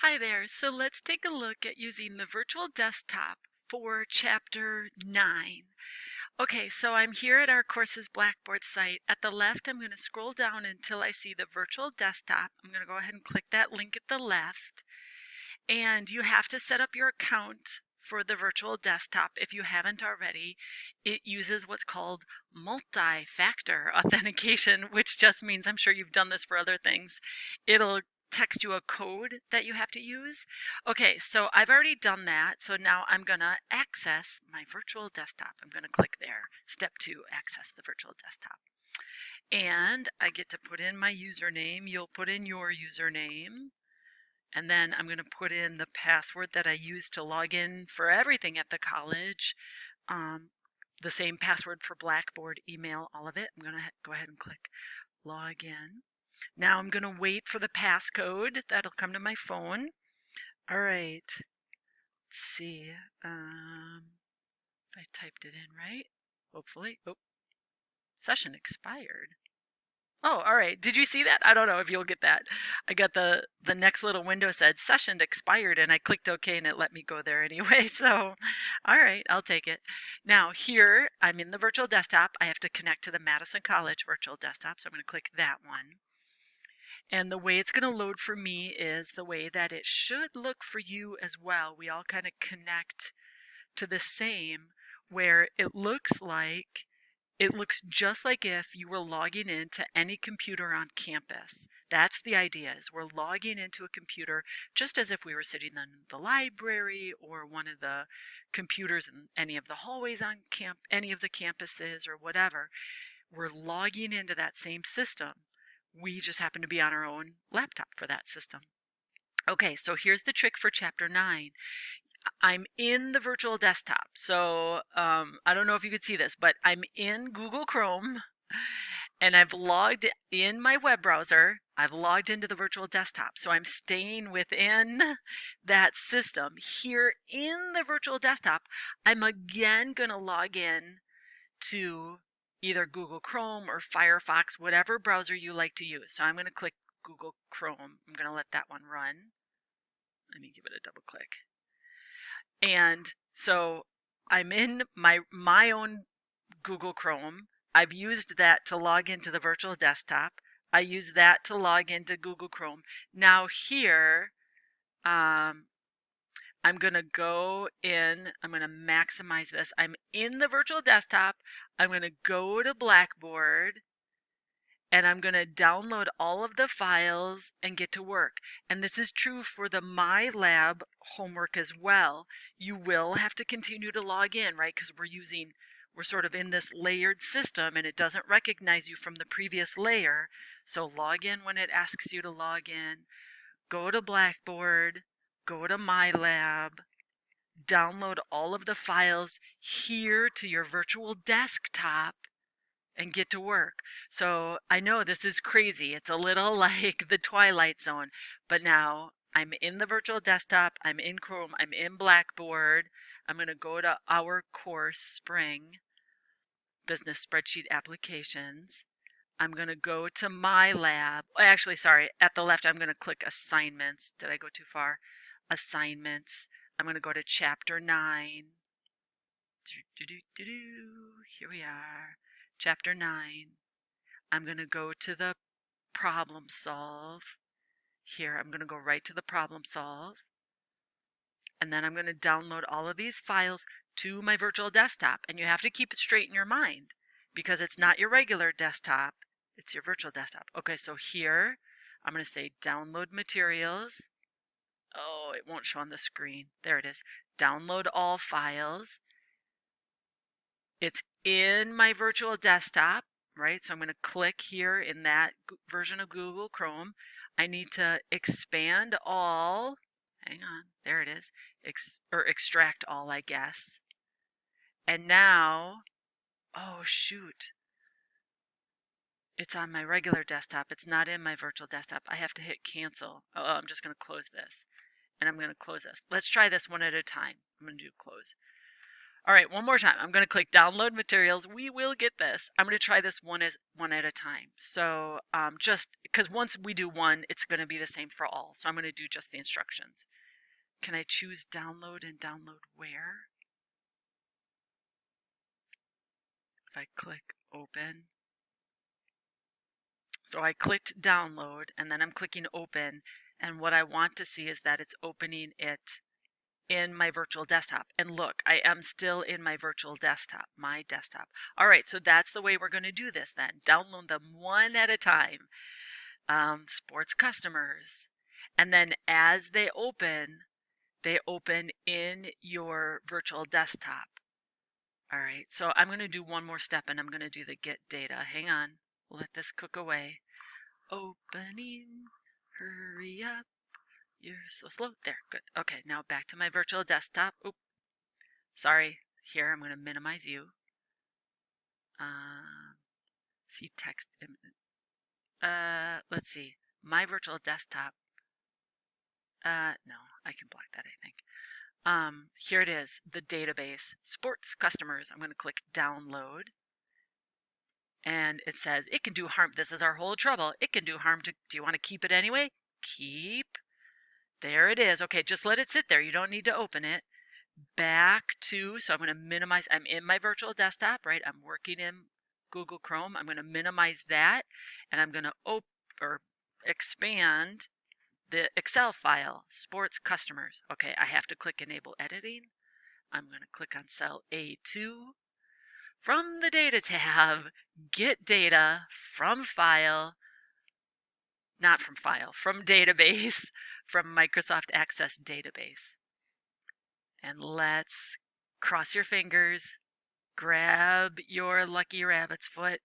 Hi there. So let's take a look at using the virtual desktop for chapter 9. Okay, so I'm here at our course's Blackboard site. At the left, I'm going to scroll down until I see the virtual desktop. I'm going to go ahead and click that link at the left. And you have to set up your account for the virtual desktop if you haven't already. It uses what's called multi-factor authentication, which just means, I'm sure you've done this for other things, it'll text you a code that you have to use. Okay, so I've already done that. So now I'm going to access my virtual desktop. I'm going to click there. Step 2, access the virtual desktop. And I get to put in my username. You'll put in your username. And then I'm going to put in the password that I use to log in for everything at the college. The same password for Blackboard, email, all of it. I'm going to go ahead and click log in. Now I'm going to wait for the passcode. That'll come to my phone. All right. Let's see. If I typed it in right. Hopefully. Oh, session expired. Oh, all right. Did you see that? I don't know if you'll get that. I got the next little window said session expired and I clicked OK and it let me go there anyway. So, all right, I'll take it. Now here, I'm in the virtual desktop. I have to connect to the Madison College virtual desktop. So I'm going to click that one. And the way it's going to load for me is the way that it should look for you as well. We all kind of connect to the same, where it looks just like if you were logging into any computer on campus. That's the idea, is we're logging into a computer just as if we were sitting in the library or one of the computers in any of the hallways on any of the campuses or whatever. We're logging into that same system. We just happen to be on our own laptop for that system. Okay, so here's the trick for chapter 9. I'm in the virtual desktop. So I don't know if you could see this, but I'm in Google Chrome and I've logged in my web browser. I've logged into the virtual desktop. So I'm staying within that system. Here in the virtual desktop, I'm again going to log in to either Google Chrome or Firefox, whatever browser you like to use. So I'm going to click Google Chrome. I'm going to let that one run. Let me give it a double click. And so I'm in my own Google Chrome. I've used that to log into the virtual desktop. I use that to log into Google Chrome. Now here, I'm going to go in, I'm going to maximize this. I'm in the virtual desktop. I'm going to go to Blackboard and I'm going to download all of the files and get to work. And this is true for the My Lab homework as well. You will have to continue to log in, right? Because we're sort of in this layered system and it doesn't recognize you from the previous layer. So log in when it asks you to log in. Go to Blackboard, go to My Lab, download all of the files here to your virtual desktop and get to work. So I know this is crazy. It's a little like the Twilight Zone, but now I'm in the virtual desktop, I'm in Chrome, I'm in Blackboard. I'm going to go to our course, Spring, Business Spreadsheet Applications. I'm going to go to My Lab. Actually, sorry, at the left, I'm going to click Assignments. Did I go too far? Assignments. I'm going to go to Chapter 9. Here we are. Chapter 9. I'm going to go to the problem solve. Here, I'm going to go right to the problem solve. And then I'm going to download all of these files to my virtual desktop. And you have to keep it straight in your mind because it's not your regular desktop. It's your virtual desktop. Okay, so here, I'm going to say download materials. Oh, it won't show on the screen. There it is. Download all files. It's in my virtual desktop, right? So I'm going to click here in that version of Google Chrome. I need to expand all. Hang on, there it is. Or extract all, I guess. And now, oh shoot. It's on my regular desktop. It's not in my virtual desktop. I have to hit cancel. Oh, I'm just going to close this. And I'm going to close this. Let's try this one at a time. I'm going to do close. All right, one more time. I'm going to click download materials. We will get this. I'm going to try this one at a time. So just because once we do one, it's going to be the same for all. So I'm going to do just the instructions. Can I choose download and download where? If I click open. So I clicked download and then I'm clicking open. And what I want to see is that it's opening it in my virtual desktop. And look, I am still in my virtual desktop, my desktop. All right, so that's the way we're going to do this then. Download them one at a time. Sports customers. And then as they open in your virtual desktop. All right, so I'm going to do one more step and I'm going to do the get data. Hang on, we'll let this cook away. Opening, hurry up. You're so slow. There, good. Okay, now back to my virtual desktop. Oop, sorry. Here, I'm going to minimize you. See text. Let's see. My virtual desktop. No, I can block that, I think. Here it is, the database, sports customers. I'm going to click download. And it says it can do harm. This is our whole trouble. It can do harm to, do you want to keep it anyway? Keep. There it is. Okay, just let it sit there. You don't need to open it. Back to, so I'm going to minimize, I'm in my virtual desktop, right? I'm working in Google Chrome. I'm going to minimize that and I'm going to expand the Excel file, sports customers. Okay, I have to click enable editing. I'm going to click on cell A2. From the data tab, get data from file, not from file, from database, from Microsoft Access database. And let's cross your fingers, grab your lucky rabbit's foot.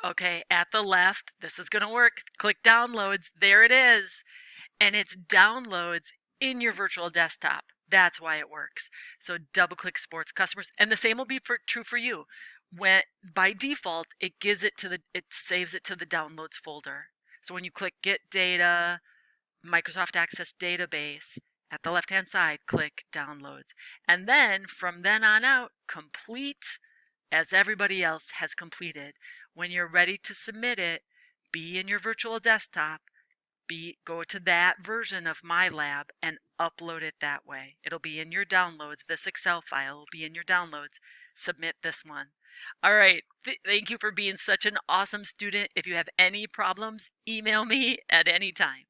Okay, at the left, this is going to work. Click downloads, there it is. And it's downloads in your virtual desktop. That's why it works. So double click sports customers. And the same will be true for you. When by default, it saves it to the downloads folder. So when you click get data, Microsoft Access database, at the left-hand side, click downloads. And then from then on out, complete as everybody else has completed. When you're ready to submit it, be in your virtual desktop, go to that version of MyLab and upload it that way. It'll be in your downloads. This Excel file will be in your downloads. Submit this one. All right. Thank you for being such an awesome student. If you have any problems, email me at any time.